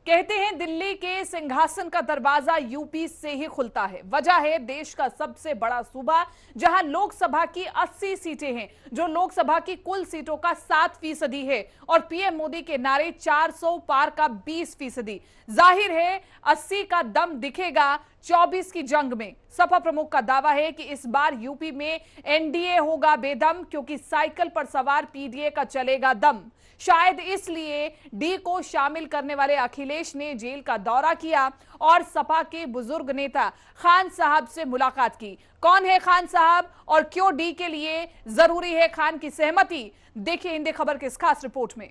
कहते हैं दिल्ली के सिंहासन का दरवाजा यूपी से ही खुलता है। वजह है देश का सबसे बड़ा सूबा जहां लोकसभा की 80 सीटें हैं, जो लोकसभा की कुल सीटों का 7% है और पीएम मोदी के नारे 400 पार का 20%। जाहिर है 80 का दम दिखेगा 24 की जंग में। सपा प्रमुख का दावा है कि इस बार यूपी में एनडीए होगा बेदम, क्योंकि साइकिल पर सवार पीडीए का चलेगा दम। शायद इसलिए डी को शामिल करने वाले अखिलेश ने जेल का दौरा किया और सपा के बुजुर्ग नेता खान साहब से मुलाकात की। कौन है खान साहब और क्यों डी के लिए जरूरी है खान की सहमति? देखिए हिंदी खबर की इस खास रिपोर्ट में।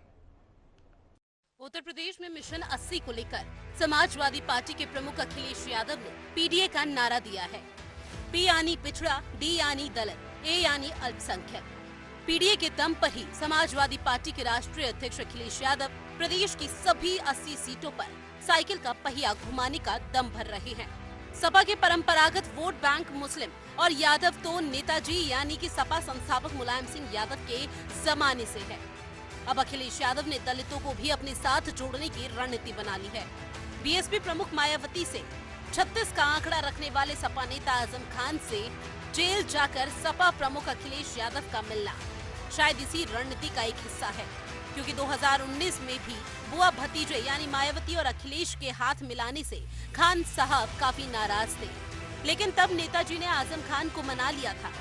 उत्तर प्रदेश में मिशन 80 को लेकर समाजवादी पार्टी के प्रमुख अखिलेश यादव ने पीडीए का नारा दिया है। पी यानी पिछड़ा, डी यानी दलित, ए यानी अल्पसंख्यक। पीडीए के दम पर ही समाजवादी पार्टी के राष्ट्रीय अध्यक्ष अखिलेश यादव प्रदेश की सभी 80 सीटों पर साइकिल का पहिया घुमाने का दम भर रहे हैं। सपा के परंपरागत वोट बैंक मुस्लिम और यादव तो नेताजी यानी कि सपा संस्थापक मुलायम सिंह यादव के जमाने से है। अब अखिलेश यादव ने दलितों को भी अपने साथ जोड़ने की रणनीति बना ली है। बीएसपी प्रमुख मायावती से 36 का आंकड़ा रखने वाले सपा नेता आजम खान से जेल जाकर सपा प्रमुख अखिलेश यादव का मिलना शायद इसी रणनीति का एक हिस्सा है, क्योंकि 2019 में भी बुआ भतीजे यानी मायावती और अखिलेश के हाथ मिलाने से खान साहब काफी नाराज थे, लेकिन तब नेताजी ने आजम खान को मना लिया था।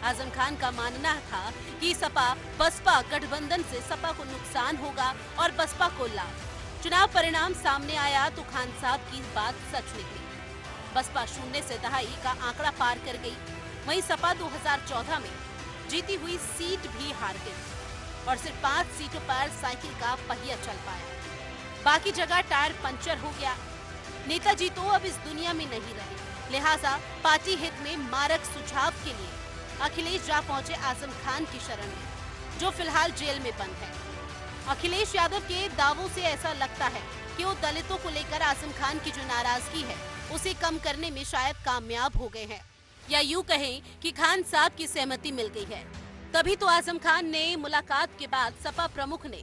आजम खान का मानना था कि सपा बसपा गठबंधन से सपा को नुकसान होगा और बसपा को लाभ। चुनाव परिणाम सामने आया तो खान साहब की बात सच निकली। बसपा 0 से दहाई का आंकड़ा पार कर गई। वहीं सपा 2014 में जीती हुई सीट भी हार गई और सिर्फ 5 सीटों पर साइकिल का पहिया चल पाया। बाकी जगह टायर पंचर हो गया। नेताजी तो अब इस दुनिया में नहीं रहे, लिहाजा पार्टी हित में मारक सुझाव के लिए अखिलेश जा पहुंचे आजम खान की शरण में, जो फिलहाल जेल में बंद है। अखिलेश यादव के दावों से ऐसा लगता है कि वो दलितों को लेकर आजम खान की जो नाराजगी है उसे कम करने में शायद कामयाब हो गए हैं, या यूं कहें कि खान साहब की सहमति मिल गई है। तभी तो आजम खान ने मुलाकात के बाद सपा प्रमुख ने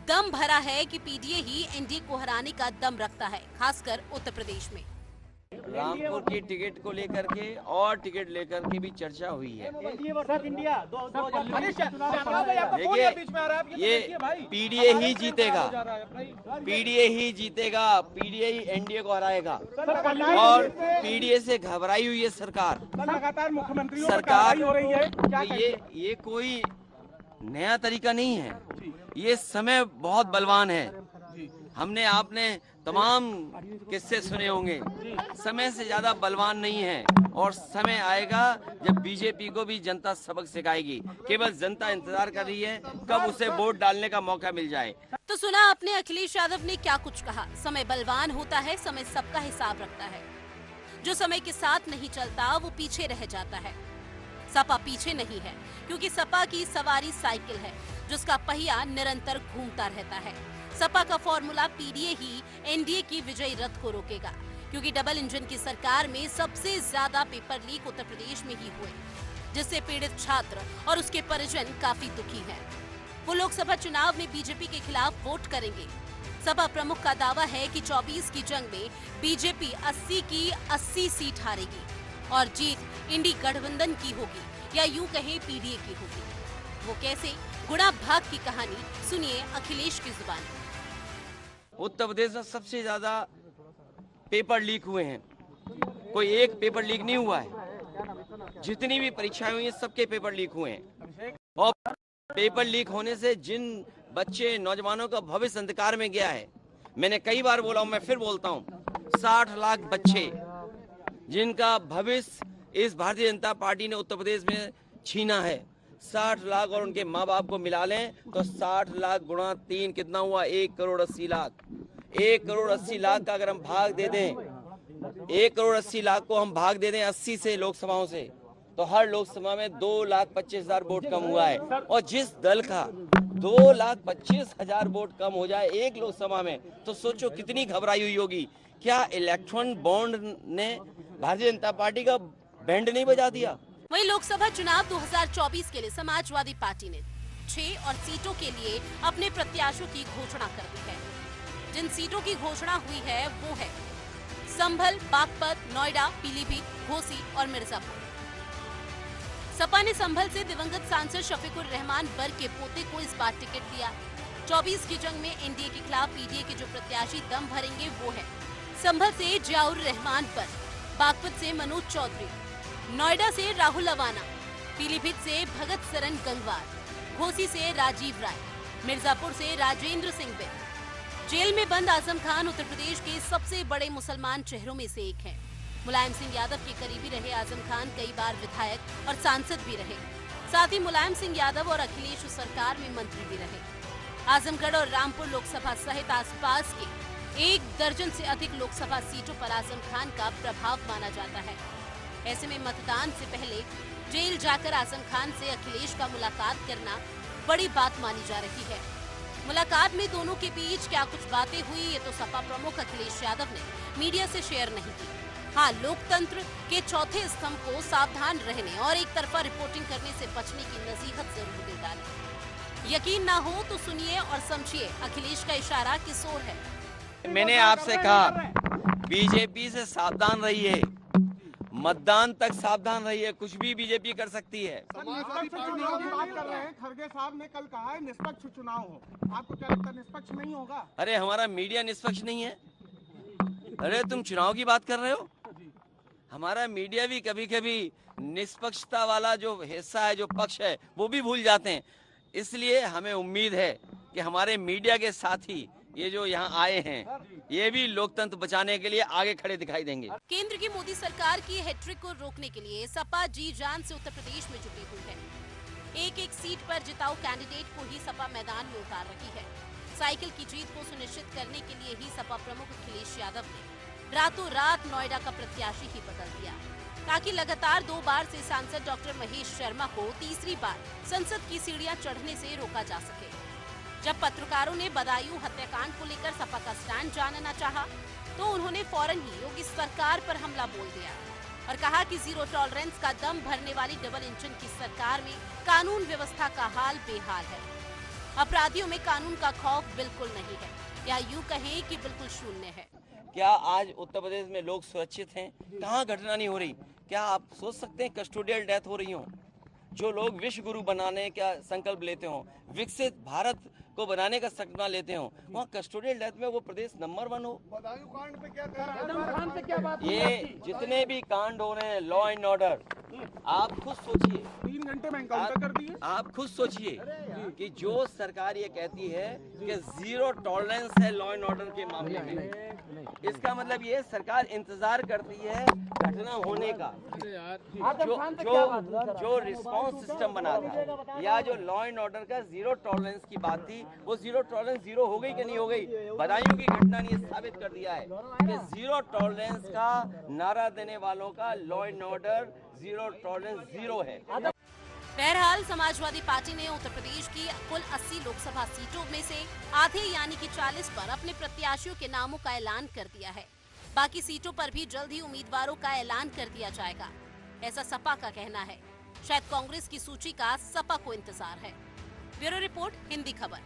दम भरा है कि पीडीए ही एनडीए को हराने का दम रखता है, खासकर उत्तर प्रदेश में। रामपुर की टिकट को लेकर के और टिकट लेकर के भी चर्चा हुई है। देखिए ये पीडीए ही जीतेगा, पीडीए ही जीतेगा, पीडीए ही एनडीए को हराएगा और पीडीए से घबराई हुई है सरकार। सरकार ये कोई नया तरीका नहीं है, ये समय बहुत बलवान है। हमने आपने तमाम किस्से सुने होंगे, समय से ज्यादा बलवान नहीं है और समय आएगा जब बीजेपी को भी जनता सबक सिखाएगी। केवल जनता इंतजार कर रही है कब उसे वोट डालने का मौका मिल जाए। तो सुना आपने अखिलेश यादव ने क्या कुछ कहा। समय बलवान होता है, समय सबका हिसाब रखता है। जो समय के साथ नहीं चलता वो पीछे रह जाता है। सपा पीछे नहीं है, क्योंकि सपा की सवारी साइकिल है जिसका पहिया निरंतर घूमता रहता है। सपा का फॉर्मूला पीडीए ही एनडीए की विजयी रथ को रोकेगा, क्योंकि डबल इंजन की सरकार में सबसे ज्यादा पेपर लीक उत्तर प्रदेश में ही हुए, जिससे पीड़ित छात्र और उसके परिजन काफी दुखी हैं। वो लोकसभा चुनाव में बीजेपी के खिलाफ वोट करेंगे। सपा प्रमुख का दावा है कि 24 की जंग में बीजेपी 80 की 80 सीट हारेगी और जीत इंडी गठबंधन की होगी, या यूं कहें पीडीए की होगी। वो कैसे? गुणा भाग की कहानी सुनिए अखिलेश की जुबान। उत्तर प्रदेश में सबसे ज्यादा पेपर लीक हुए हैं, कोई एक पेपर लीक नहीं हुआ है। जितनी भी परीक्षाएं हुई हैं सबके पेपर लीक हुए हैं और पेपर लीक होने से जिन बच्चे नौजवानों का भविष्य अंधकार में गया है, मैंने कई बार बोला हूं, मैं फिर बोलता हूं, 60 लाख बच्चे जिनका भविष्य इस भारतीय जनता पार्टी ने उत्तर प्रदेश में छीना है। 60 लाख और उनके माँ बाप को मिला लें तो 60 लाख गुणा 3 कितना हुआ? 1 करोड़ 80 लाख। 1 करोड़ 80 लाख का अगर हम भाग दे दें, 1 करोड़ 80 लाख को हम भाग दे दें 80 से लोकसभाओं से, तो हर लोकसभा में 2,25,000 वोट कम हुआ है। और जिस दल का 2,25,000 वोट कम हो जाए एक लोकसभा में, तो सोचो कितनी घबराई हुई होगी। क्या इलेक्ट्रॉन बॉन्ड ने भारतीय जनता पार्टी का बैंड नहीं बजा दिया? वहीं लोकसभा चुनाव 2024 के लिए समाजवादी पार्टी ने 6 और सीटों के लिए अपने प्रत्याशियों की घोषणा कर दी है। जिन सीटों की घोषणा हुई है वो है संभल, बागपत, नोएडा, पीलीभीत, घोसी और मिर्जापुर। सपा ने संभल से दिवंगत सांसद शफीकुर रहमान बर्ग के पोते को इस बार टिकट दिया। 24 की जंग में एनडीए के खिलाफ पीडीए के जो प्रत्याशी दम भरेंगे वो है संभल से जियाउर रहमान बर्ग, बागपत से मनोज चौधरी, नोएडा से राहुल अवाना, पीलीभीत से भगत सरन गंगवार, घोसी से राजीव राय, मिर्जापुर से राजेंद्र सिंह बिंद। जेल में बंद आजम खान उत्तर प्रदेश के सबसे बड़े मुसलमान चेहरों में से एक हैं। मुलायम सिंह यादव के करीबी रहे आजम खान कई बार विधायक और सांसद भी रहे। साथ ही मुलायम सिंह यादव और अखिलेश सरकार में मंत्री भी रहे। आजमगढ़ और रामपुर लोकसभा सहित आसपास के 1 दर्जन से अधिक लोकसभा सीटों पर आजम खान का प्रभाव माना जाता है। ऐसे में मतदान से पहले जेल जाकर आजम खान से अखिलेश का मुलाकात करना बड़ी बात मानी जा रही है। मुलाकात में दोनों के बीच क्या कुछ बातें हुई ये तो सपा प्रमुख अखिलेश यादव ने मीडिया से शेयर नहीं की। हाँ, लोकतंत्र के चौथे स्तंभ को सावधान रहने और एक तरफा रिपोर्टिंग करने से बचने की नसीहत जरूर दे डाली। यकीन ना हो तो सुनिए और समझिए अखिलेश का इशारा किस ओर है। मैंने आपसे कहा बीजेपी से सावधान रहिए, मतदान तक सावधान रहिए, कुछ भी बीजेपी कर सकती है। निष्पक्ष चुनाव की बात कर रहे हैं। खड़गे साहब ने कल कहा है निष्पक्ष चुनाव हो, आपको क्या लगता है निष्पक्ष नहीं होगा? अरे हमारा मीडिया निष्पक्ष नहीं है। अरे तुम चुनाव की बात कर रहे हो, हमारा मीडिया भी कभी कभी निष्पक्षता वाला जो हिस्सा है, जो पक्ष है, वो भी भूल जाते हैं। इसलिए हमें उम्मीद है कि हमारे मीडिया के साथी ये जो यहाँ आए हैं, ये भी लोकतंत्र बचाने के लिए आगे खड़े दिखाई देंगे। केंद्र की मोदी सरकार की हैट्रिक को रोकने के लिए सपा जी जान से उत्तर प्रदेश में जुटी हुई है। एक सीट पर जिताऊ कैंडिडेट को ही सपा मैदान में उतार रही है। साइकिल की जीत को सुनिश्चित करने के लिए ही सपा प्रमुख अखिलेश यादव ने रातों रात नोएडा का प्रत्याशी ही बदल दिया, ताकि लगातार 2 बार से सांसद डॉक्टर महेश शर्मा को तीसरी बार संसद की सीढ़ियां चढ़ने से रोका जा सके। जब पत्रकारों ने बदायूं हत्याकांड को लेकर सपा का स्टैंड जानना चाहा, तो उन्होंने फौरन ही योगी सरकार पर हमला बोल दिया और कहा कि जीरो टॉलरेंस का दम भरने वाली डबल इंजन की सरकार में कानून व्यवस्था का हाल बेहाल है। अपराधियों में कानून का खौफ बिल्कुल नहीं है, या यूं कहें कि बिल्कुल शून्य है। क्या आज उत्तर प्रदेश में लोग सुरक्षित हैं? कहाँ घटना नहीं हो रही? क्या आप सोच सकते हैं कस्टोडियल डेथ हो रही हो? जो लोग विश्व गुरु बनाने का संकल्प लेते हो, विकसित भारत को बनाने का संकल्प लेते हो, वहाँ कस्टोडियल डेथ में वो प्रदेश नंबर 1 हो। बदायूं कांड पे क्या कह रहे हैं? ये जितने भी कांड हो रहे हैं, लॉ एंड ऑर्डर, आप खुद सोचिए, 3 घंटे में एनकाउंटर कर दिए। आप खुद सोचिए कि जो सरकार ये कहती है कि जीरो टॉलरेंस है लॉ एंड ऑर्डर के मामले में, इसका मतलब ये सरकार इंतजार करती है घटना होने का। जो रिस्पांस सिस्टम बना था, या जो लॉ एंड ऑर्डर का जीरो टॉलरेंस की बात थी, वो जीरो टॉलरेंस जीरो हो गई कि नहीं हो गई? बदायूं की घटना ने साबित कर दिया है कि जीरो टॉलरेंस का नारा देने वालों का law and order zero tolerance zero है। बहरहाल समाजवादी पार्टी ने उत्तर प्रदेश की कुल 80 लोकसभा सीटों में से आधे यानी कि 40 पर अपने प्रत्याशियों के नामों का ऐलान कर दिया है। बाकी सीटों पर भी जल्द ही उम्मीदवारों का ऐलान कर दिया जाएगा, ऐसा सपा का कहना है। शायद कांग्रेस की सूची का सपा को इंतजार है। ब्यूरो रिपोर्ट, हिंदी खबर।